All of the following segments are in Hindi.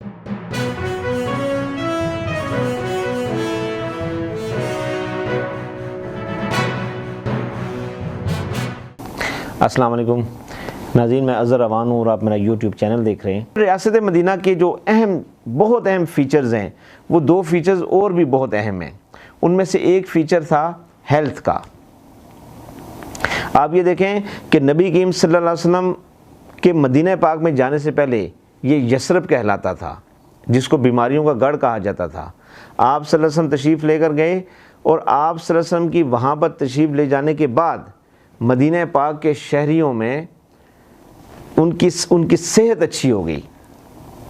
अस्सलाम वालेकुम नाज़रीन, मैं अज़हर अवान हूँ और आप मेरा यूट्यूब चैनल देख रहे हैं। रियासत मदीना के जो बहुत अहम फ़ीचर्स हैं, वो दो फ़ीचर्स और भी बहुत अहम हैं। उनमें से एक फ़ीचर था हेल्थ का। आप ये देखें कि नबी करीम सल्लल्लाहु अलैहि वसल्लम के मदीना पाक में जाने से पहले ये यसरब कहलाता था, जिसको बीमारियों का गढ़ कहा जाता था। आप सल्लल्लाहु अलैहि वसल्लम तशरीफ़ लेकर गए और आप सल्लल्लाहु अलैहि वसल्लम की वहाँ पर तशरीफ़ ले जाने के बाद मदीना पाक के शहरियों में उनकी सेहत अच्छी हो गई,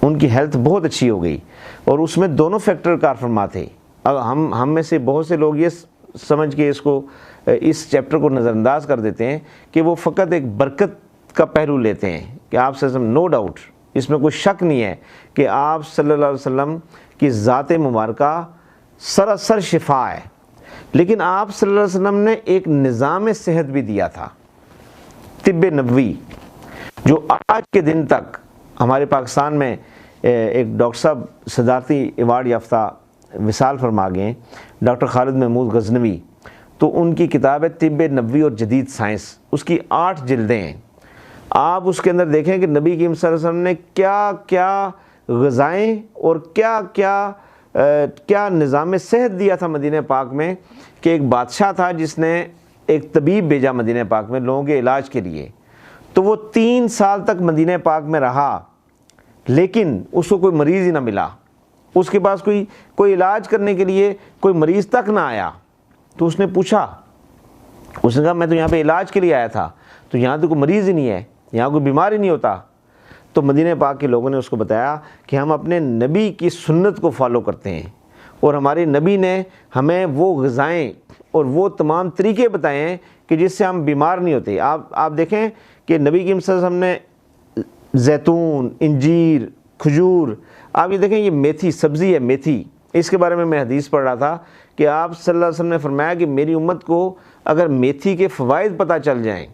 उनकी हेल्थ बहुत अच्छी हो गई। और उसमें दोनों फैक्टर कार फरमा थे। अब हम में से बहुत से लोग ये समझ के इस चैप्टर को नज़रअंदाज कर देते हैं कि वो फ़कत एक बरकत का पहलू लेते हैं कि आप सल्लल्लाहु अलैहि वसल्लम, नो डाउट, इसमें कोई शक नहीं है कि आप सल्लल्लाहु अलैहि वसल्लम की ज़ात मुबारका सरासर शिफा है। लेकिन आप सल्लल्लाहु अलैहि वसल्लम ने एक निज़ाम सेहत भी दिया था, तिब्बे नबवी, जो आज के दिन तक हमारे पाकिस्तान में एक डॉक्टर साहब सदारती अवार्ड याफ्ता विसाल फरमा गए, डॉक्टर खालिद महमूद गज़नवी। तो उनकी किताब है तिब्बे नबवी और जदीद साइंस, उसकी 8 जिल्दें हैं। आप उसके अंदर देखें कि नबी करीम सल्लल्लाहु अलैहि वसल्लम ने क्या क्या ग़िज़ाएँ और क्या निज़ाम सेहत दिया था मदीना पाक में, कि एक बादशाह था जिसने एक तबीब भेजा मदीना पाक में लोगों के इलाज के लिए। तो वो 3 साल तक मदीना पाक में रहा, लेकिन उसको कोई मरीज़ ही ना मिला। उसके पास कोई इलाज करने के लिए कोई मरीज़ तक ना आया। तो उसने पूछा, उसने कहा मैं तो यहाँ पे इलाज के लिए आया था, तो यहाँ तो कोई मरीज़ ही नहीं है, यहाँ कोई बीमार ही नहीं होता। तो मदीना पाक के लोगों ने उसको बताया कि हम अपने नबी की सुन्नत को फॉलो करते हैं और हमारे नबी ने हमें वो ग़िज़ाएँ और वो तमाम तरीके बताए हैं कि जिससे हम बीमार नहीं होते। आप देखें कि नबी करीम सल्लल्लाहु अलैहि वसल्लम ने जैतून, इंजीर, खजूर, आप ये देखें ये मेथी सब्ज़ी है, मेथी, इसके बारे में मैं हदीस पढ़ रहा था कि आप सल्लल्लाहु अलैहि वसल्लम ने फरमाया कि मेरी उम्मत को अगर मेथी के फ़वाइद पता चल जाएँ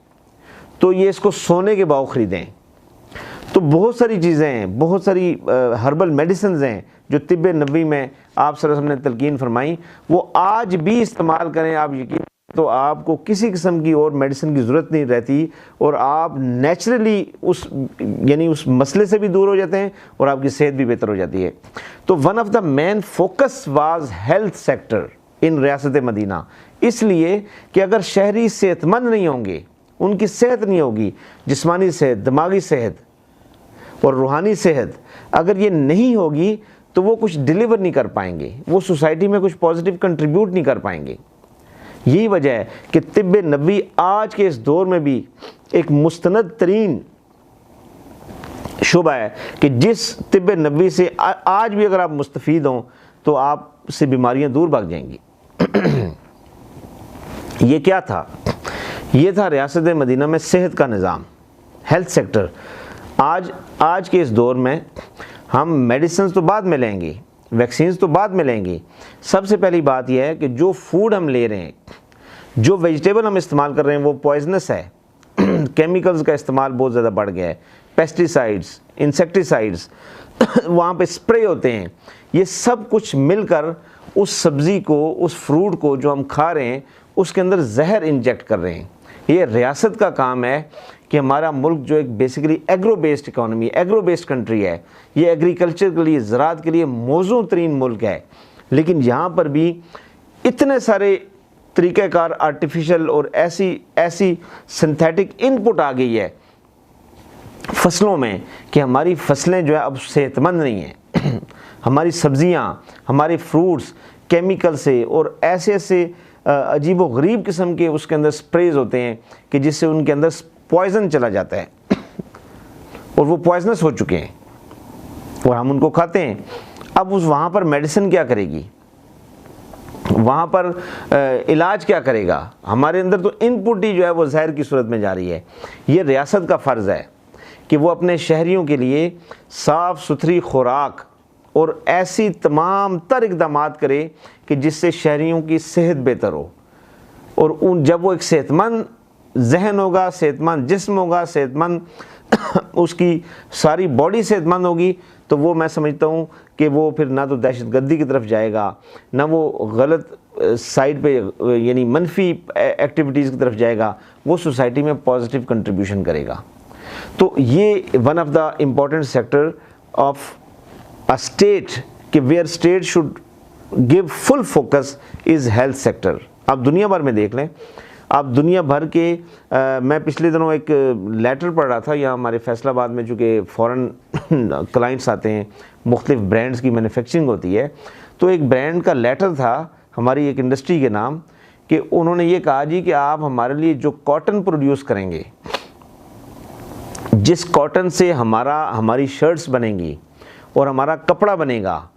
तो ये इसको सोने के भाव ख़रीदें। तो बहुत सारी चीज़ें हैं, बहुत सारी हर्बल मेडिसिन हैं जो तिब्बे नबवी में आप सल्लल्लाहु अलैहि वसल्लम ने तलकीन फरमाई, वो आज भी इस्तेमाल करें आप यकीन, तो आपको किसी किस्म की और मेडिसिन की ज़रूरत नहीं रहती और आप नेचुरली उस मसले से भी दूर हो जाते हैं और आपकी सेहत भी बेहतर हो जाती है। तो one of the main focus was health sector in रियासत मदीना, इसलिए कि अगर शहरी सेहतमंद नहीं होंगे, उनकी सेहत नहीं होगी, जिस्मानी सेहत, दिमागी सेहत और रूहानी सेहत अगर ये नहीं होगी तो वो कुछ डिलीवर नहीं कर पाएंगे, वो सोसाइटी में कुछ पॉजिटिव कंट्रीब्यूट नहीं कर पाएंगे। यही वजह है कि तिब्बे नबवी आज के इस दौर में भी एक मुस्तनद तरीन शुबा है कि जिस तिब्बे नबवी से आज भी अगर आप मुस्तफ़ीद हों तो आपसे बीमारियां दूर भाग जाएंगी। ये क्या था? ये था रियासत मदीना में सेहत का निज़ाम, हेल्थ सेक्टर। आज के इस दौर में हम मेडिसिन तो बाद में लेंगे, वैक्सीन्स तो बाद में लेंगे। सबसे पहली बात यह है कि जो फूड हम ले रहे हैं, जो वेजिटेबल हम इस्तेमाल कर रहे हैं, वो पॉइजनस है। केमिकल्स का इस्तेमाल बहुत ज़्यादा बढ़ गया है, पेस्टिसाइड्स, इंसेक्टिसाइड्स वहाँ पे स्प्रे होते हैं। ये सब कुछ मिलकर उस सब्ज़ी को, उस फ्रूट को जो हम खा रहे हैं, उसके अंदर जहर इंजेक्ट कर रहे हैं। ये रियासत का काम है कि हमारा मुल्क जो एक basically agro based economy, agro based country है, ये एग्रीकल्चर के लिए, ज़राअत के लिए मौजू तरीन मुल्क है, लेकिन यहाँ पर भी इतने सारे तरीक़ाकार आर्टिफिशियल और ऐसी सिंथेटिक इनपुट आ गई है फसलों में कि हमारी फसलें जो है अब सेहतमंद नहीं हैं। हमारी सब्ज़ियाँ, हमारे फ्रूट्स केमिकल से और ऐसे अजीब व गरीब किस्म के उसके अंदर स्प्रेज होते हैं कि जिससे उनके अंदर पॉइज़न चला जाता है और वो पॉइजनस हो चुके हैं और हम उनको खाते हैं। अब वहाँ पर मेडिसिन क्या करेगी, वहाँ पर इलाज क्या करेगा? हमारे अंदर तो इनपुट ही जो है वो जहर की सूरत में जा रही है। ये रियासत का फ़र्ज़ है कि वो अपने शहरियों के लिए साफ़ सुथरी खुराक और ऐसी तमाम तर इक़दामात करे कि जिससे शहरियों की सेहत बेहतर हो। और जब वो एक सेहतमंद जहन होगा, सेहतमंद जिस्म होगा, सेहतमंद उसकी सारी बॉडी सेहतमंद होगी, तो वो मैं समझता हूँ कि वो फिर ना तो दहशतगर्दी की तरफ जाएगा, ना वो गलत साइड पे यानी मनफी एक्टिविटीज़ की तरफ जाएगा, वो सोसाइटी में पॉजिटिव कंट्रीब्यूशन करेगा। तो ये one of the important sector of a state कि where state should give full focus is health sector. आप दुनिया भर में देख लें, आप दुनिया भर के मैं पिछले दिनों एक लेटर पढ़ रहा था, यहाँ हमारे फैसलाबाद में चूँकि फ़ॉरेन क्लाइंट्स आते हैं, मुख्तलिफ ब्रांड्स की मैन्युफैक्चरिंग होती है, तो एक ब्रांड का लेटर था हमारी एक इंडस्ट्री के नाम कि उन्होंने ये कहा जी कि आप हमारे लिए जो कॉटन प्रोड्यूस करेंगे, जिस कॉटन से हमारी शर्ट्स बनेंगी और हमारा कपड़ा बनेगा,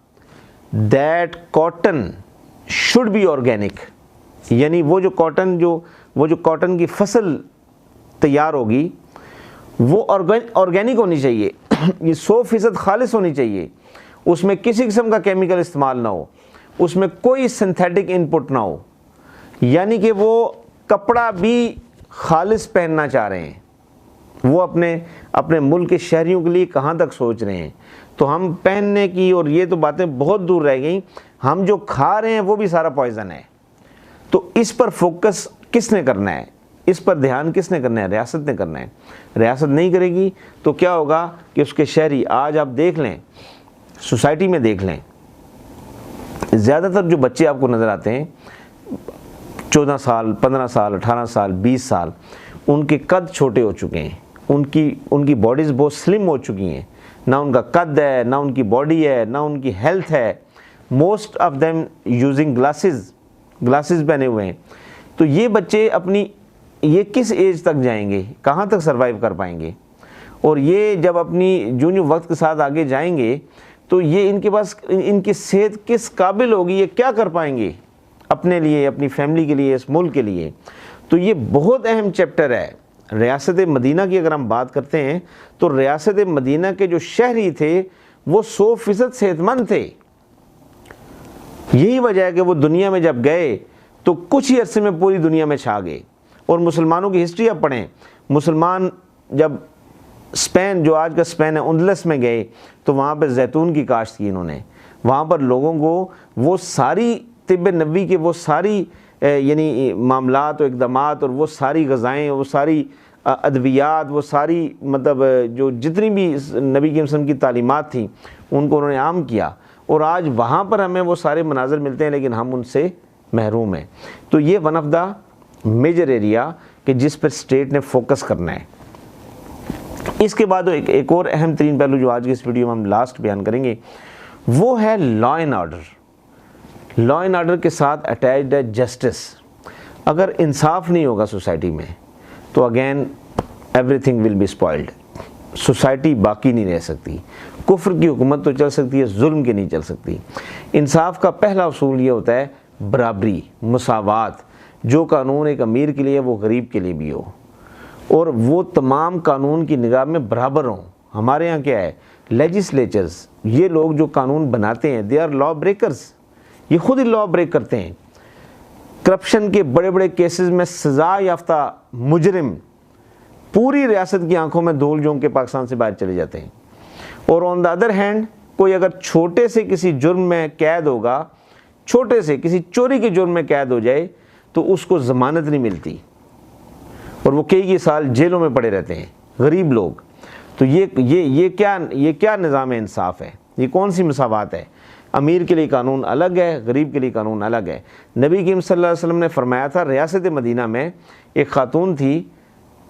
that cotton should be organic. यानी वो जो कॉटन की फसल तैयार होगी वो ऑर्गेनिक होनी चाहिए, ये 100% खालिस होनी चाहिए, उसमें किसी किस्म का केमिकल इस्तेमाल ना हो, उसमें कोई सिंथेटिक इनपुट ना हो। यानी कि वो कपड़ा भी खालिस पहनना चाह रहे हैं, वो अपने मुल्क के शहरियों के लिए कहाँ तक सोच रहे हैं। तो हम पहनने की और ये तो बातें बहुत दूर रह गई, हम जो खा रहे हैं वो भी सारा पॉइज़न है। तो इस पर फोकस किसने करना है, इस पर ध्यान किसने करना है? रियासत ने करना है। रियासत नहीं करेगी तो क्या होगा कि उसके शहरी, आज आप देख लें सोसाइटी में देख लें, ज़्यादातर जो बच्चे आपको नज़र आते हैं 14 साल 15 साल 18 साल 20 साल, उनके कद छोटे हो चुके हैं, उनकी बॉडीज़ बहुत स्लिम हो चुकी हैं, ना उनका कद है, ना उनकी बॉडी है, ना उनकी हेल्थ है। Most of them using glasses पहने हुए हैं। तो ये बच्चे ये किस एज तक जाएंगे, कहाँ तक सर्वाइव कर पाएंगे? और ये जब अपनी जो वक्त के साथ आगे जाएंगे तो ये इनके पास इनकी सेहत किस काबिल होगी, ये क्या कर पाएंगे अपने लिए, अपनी फैमिली के लिए, इस मुल्क के लिए? तो ये बहुत अहम चैप्टर है। रियासत मदीना की अगर हम बात करते हैं तो रियासत मदीना के जो शहरी थे वो 100% सेहतमंद थे। यही वजह है कि वो दुनिया में जब गए तो कुछ ही अरसे में पूरी दुनिया में छा गए। और मुसलमानों की हिस्ट्री आप पढ़ें, मुसलमान जब स्पेन, जो आज का स्पेन है, उंदलस में गए तो वहाँ पर जैतून की काश्त की इन्होंने। वहाँ पर लोगों को वो सारी तिब्ब नबी के वो सारी यानी मामलात और इक़दामात और वो सारी ग़ज़ाएँ, वो सारी अद्वियात, वो सारी मतलब जो जितनी भी नबी के वसल्लम की तालीमात थी उनको उन्होंने आम किया। और आज वहाँ पर हमें वो सारे मनाज़र मिलते हैं लेकिन हम उनसे महरूम हैं। तो ये one of the major area कि जिस पर स्टेट ने फोकस करना है। इसके बाद एक और अहम तरीन पहलू जो आज की इस वीडियो में हम लास्ट बयान करेंगे वो है law and order. Law and order के साथ अटैच्ड है जस्टिस। अगर इंसाफ नहीं होगा सोसाइटी में तो again everything will be spoiled. Society बाकी नहीं रह सकती। कुफ्र की हुकूमत तो चल सकती है, जुल्म की नहीं चल सकती। इंसाफ का पहला उसूल ये होता है बराबरी, मुसावात। जो कानून एक अमीर के लिए वो गरीब के लिए भी हो, और वो तमाम कानून की निगाह में बराबर हों। हमारे यहाँ क्या है, लेजिस्लेचर्स, ये लोग जो कानून बनाते हैं दे आर लॉ ब्रेकर्स, ये खुद ही लॉ ब्रेक करते हैं। करप्शन के बड़े बड़े केसेस में सज़ा याफ्ता मुजरिम पूरी रियासत की आंखों में धूल झोंक के पाकिस्तान से बाहर चले जाते हैं। और ऑन द अदर हैंड कोई अगर छोटे से किसी जुर्म में कैद होगा, छोटे से किसी चोरी के जुर्म में कैद हो जाए तो उसको ज़मानत नहीं मिलती और वो कई साल जेलों में पड़े रहते हैं गरीब लोग। तो ये क्या निज़ाम इंसाफ है? ये कौन सी मसावात है? अमीर के लिए कानून अलग है, गरीब के लिए कानून अलग है। नबी करीम सल्लल्लाहु अलैहि वसल्लम ने फरमाया था, रियासत मदीना में एक खातून थी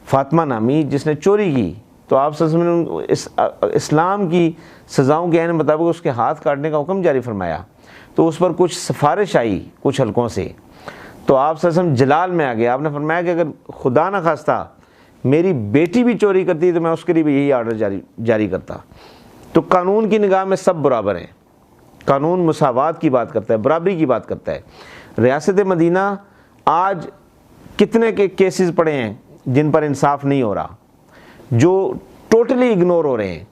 फातिमा नामी जिसने चोरी की, तो आप सल्लल्लाहु अलैहि वसल्लम इस्लाम की सज़ाओं के मुताबिक उसके हाथ काटने का हुक्म जारी फरमाया। तो उस पर कुछ सिफारिश आई कुछ हलकों से, तो आप सल्लल्लाहु अलैहि वसल्लम जलाल में आ गए। आपने फरमाया कि अगर खुदा न खास्ता मेरी बेटी भी चोरी करती तो मैं उसके लिए भी यही आर्डर जारी करता। तो कानून की निगाह में सब बराबर हैं। कानून मुसावात की बात करता है, बराबरी की बात करता है। रियासत मदीना आज कितने के केसेस पड़े हैं जिन पर इंसाफ नहीं हो रहा, जो टोटली इग्नोर हो रहे हैं,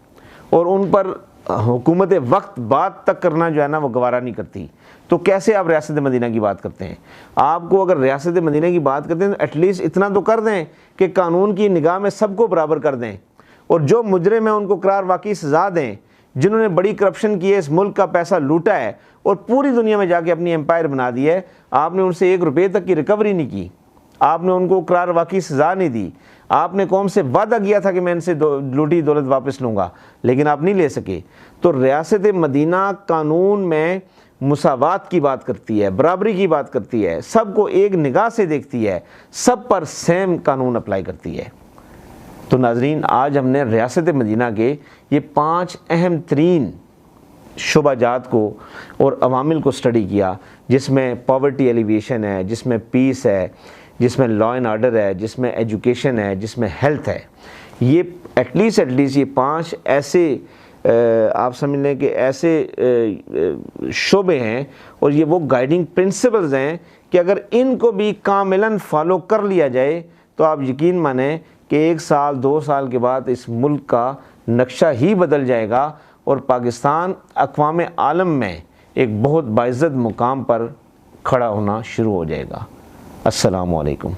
और उन पर हुकूमत वक्त बात तक करना जो है ना वो गवारा नहीं करती। तो कैसे आप रियासत मदीना की बात करते हैं? आपको अगर रियासत मदीना की बात करते हैं तो एटलीस्ट इतना तो कर दें कि कानून की निगाह में सबको बराबर कर दें, और जो मुजरिम है उनको करार वाकई सज़ा दें। जिन्होंने बड़ी करप्शन की है, इस मुल्क का पैसा लूटा है और पूरी दुनिया में जाके अपनी एम्पायर बना दी है, आपने उनसे 1 रुपये तक की रिकवरी नहीं की, आपने उनको इकरार वाकई सज़ा नहीं दी, आपने कौम से वादा किया था कि मैं इनसे लूटी दौलत वापस लूँगा, लेकिन आप नहीं ले सके। तो रियासत मदीना कानून में मुसावात की बात करती है, बराबरी की बात करती है, सबको एक निगाह से देखती है, सब पर सेम कानून अप्लाई करती है। तो नाजरीन, आज हमने रियासत मदीना के ये 5 अहम तरीन शुबाजात को और अवामिल को स्टडी किया, जिसमें पॉवर्टी एलिवेशन है, जिसमें पीस है, जिसमें लॉ एंड ऑर्डर है, जिसमें एजुकेशन है, जिसमें हेल्थ है। ये एटलीस्ट ये 5 ऐसे आप समझ लें कि ऐसे शोबे हैं और ये वो गाइडिंग प्रिंसिपल्स हैं कि अगर इनको भी कामिलन फॉलो कर लिया जाए तो आप यकीन मानें कि 1 साल 2 साल के बाद इस मुल्क का नक्शा ही बदल जाएगा और पाकिस्तान अक़वाम आलम में एक बहुत बाइज़्ज़त मुकाम पर खड़ा होना शुरू हो जाएगा। अस्सलामु अलैकुम।